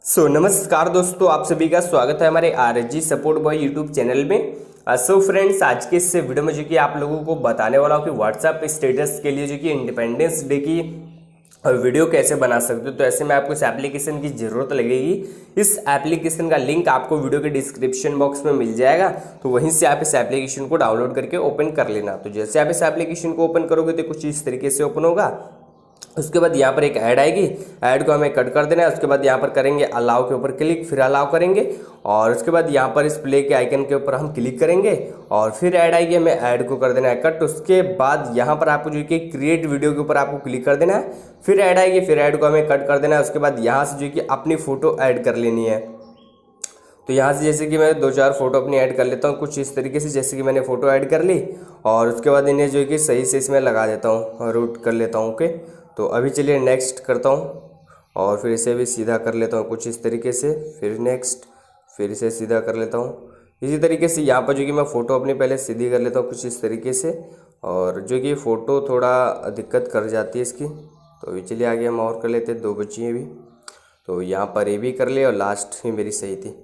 नमस्कार दोस्तों, आप सभी का स्वागत है हमारे RG support boy YouTube channel में। फ्रेंड्स, आज के इस वीडियो में जो कि आप लोगों को बताने वाला हूँ कि व्हाट्सएप स्टेटस के लिए जो कि इंडिपेंडेंस डे की वीडियो कैसे बना सकते हो। तो ऐसे में आपको इस एप्लीकेशन की ज़रूरत लगेगी। इस एप्लीकेशन का लिंक आपको वीडियो के डिस्क्रिप्शन बॉक्स में मिल जाएगा, तो वहीं से आप इस एप्लीकेशन को डाउनलोड करके ओपन कर लेना। तो जैसे आप इस एप्लीकेशन को ओपन करोगे तो कुछ इस तरीके से ओपन होगा। उसके बाद यहाँ पर एक ऐड आएगी, ऐड को हमें कट कर देना है। उसके बाद यहाँ पर करेंगे अलाउ के ऊपर क्लिक, फिर अलाउ करेंगे और उसके बाद यहाँ पर इस प्ले के आइकन के ऊपर हम क्लिक करेंगे और फिर ऐड आएगी, हमें ऐड को कर देना है कट। उसके बाद यहाँ पर आपको जो कि क्रिएट वीडियो के ऊपर आपको क्लिक कर देना है, फिर ऐड आएगी, फिर ऐड को हमें कट कर देना है। उसके बाद यहाँ से जो कि अपनी फ़ोटो ऐड कर लेनी है। तो यहाँ से जैसे कि मैं 2-4 फ़ोटो अपनी ऐड कर लेता हूँ कुछ इस तरीके से, जैसे कि मैंने फ़ोटो ऐड कर ली और उसके बाद इन्हें जो कि सही से इसमें लगा देता हूँ, रूट कर लेता हूँ। ओके, तो अभी चलिए नेक्स्ट करता हूँ और फिर इसे भी सीधा कर लेता हूँ कुछ इस तरीके से, फिर नेक्स्ट, फिर इसे सीधा कर लेता हूँ इसी तरीके से। यहाँ पर जो कि मैं फ़ोटो अपनी पहले सीधी कर लेता हूँ कुछ इस तरीके से, और जो कि फ़ोटो थोड़ा दिक्कत कर जाती है इसकी। तो अभी चलिए आगे हम और कर लेते हैं, 2 बची हैं अभी। तो यहाँ पर ये भी कर ले और लास्ट ही मेरी सही थी।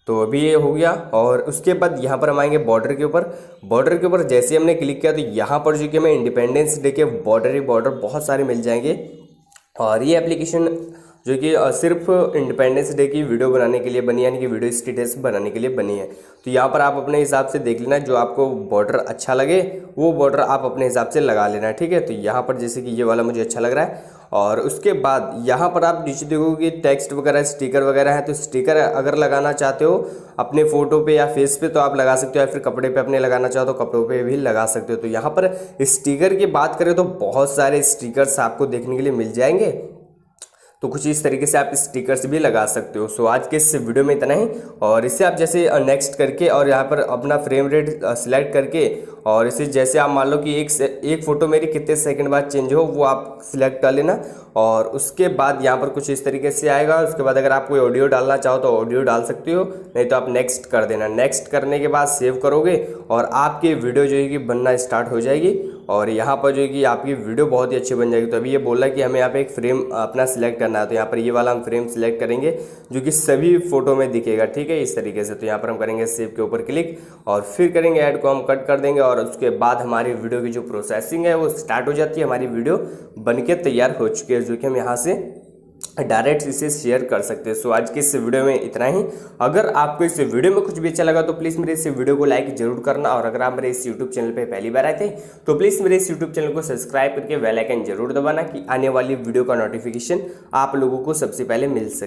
तो अभी ये हो गया और उसके बाद यहाँ पर हम आएंगे बॉर्डर के ऊपर। बॉर्डर के ऊपर जैसे ही हमने क्लिक किया तो यहाँ पर जो कि हमें इंडिपेंडेंस डे के बॉर्डर ही बॉर्डर बहुत सारे मिल जाएंगे। और ये एप्लीकेशन जो कि सिर्फ इंडिपेंडेंस डे की वीडियो बनाने के लिए बनी है, यानी कि वीडियो स्टेटस बनाने के लिए बनी है। तो यहाँ पर आप अपने हिसाब से देख लेना, जो आपको बॉर्डर अच्छा लगे वो बॉर्डर आप अपने हिसाब से लगा लेना, ठीक है। तो यहाँ पर जैसे कि ये वाला मुझे अच्छा लग रहा है। और उसके बाद यहाँ पर आप नीचे देखोगे कि टेक्स्ट वगैरह स्टिकर वगैरह है। तो स्टिकर अगर लगाना चाहते हो अपने फ़ोटो पे या फेस पे तो आप लगा सकते हो, या फिर कपड़े पे अपने लगाना चाहो तो कपड़ों पे भी लगा सकते हो। तो यहाँ पर स्टिकर की बात करें तो बहुत सारे स्टिकर्स आपको देखने के लिए मिल जाएंगे। तो कुछ इस तरीके से आप स्टिकर्स भी लगा सकते हो। सो आज के इस वीडियो में इतना ही, और इसे आप जैसे नेक्स्ट करके और यहाँ पर अपना फ्रेम रेट सिलेक्ट करके और इसे जैसे आप मान लो कि एक फ़ोटो मेरी कितने सेकंड बाद चेंज हो वो आप सिलेक्ट कर लेना। और उसके बाद यहाँ पर कुछ इस तरीके से आएगा। उसके बाद अगर आप कोई ऑडियो डालना चाहो तो ऑडियो डाल सकते हो, नहीं तो आप नेक्स्ट कर देना। नेक्स्ट करने के बाद सेव करोगे और आपकी वीडियो जो है कि बनना स्टार्ट हो जाएगी और यहाँ पर जो है कि आपकी वीडियो बहुत ही अच्छी बन जाएगी। तो अभी ये बोला कि हमें यहाँ पे एक फ्रेम अपना सिलेक्ट करना है, तो यहाँ पर ये वाला हम फ्रेम सिलेक्ट करेंगे जो कि सभी फोटो में दिखेगा, ठीक है, इस तरीके से। तो यहाँ पर हम करेंगे सेव के ऊपर क्लिक और फिर करेंगे ऐड को हम कट कर देंगे और उसके बाद हमारी वीडियो की जो प्रोसेसिंग है वो स्टार्ट हो जाती है। हमारी वीडियो बनके तैयार हो चुकी है, जो कि हम यहाँ से डायरेक्ट इसे शेयर कर सकते हैं। सो आज के इस वीडियो में इतना ही। अगर आपको इस वीडियो में कुछ भी अच्छा लगा तो प्लीज़ मेरे इस वीडियो को लाइक जरूर करना, और अगर आप मेरे इस यूट्यूब चैनल पे पहली बार आए थे तो प्लीज़ मेरे इस यूट्यूब चैनल को सब्सक्राइब करके बेल आइकन जरूर दबाना कि आने वाली वीडियो का नोटिफिकेशन आप लोगों को सबसे पहले मिल सके।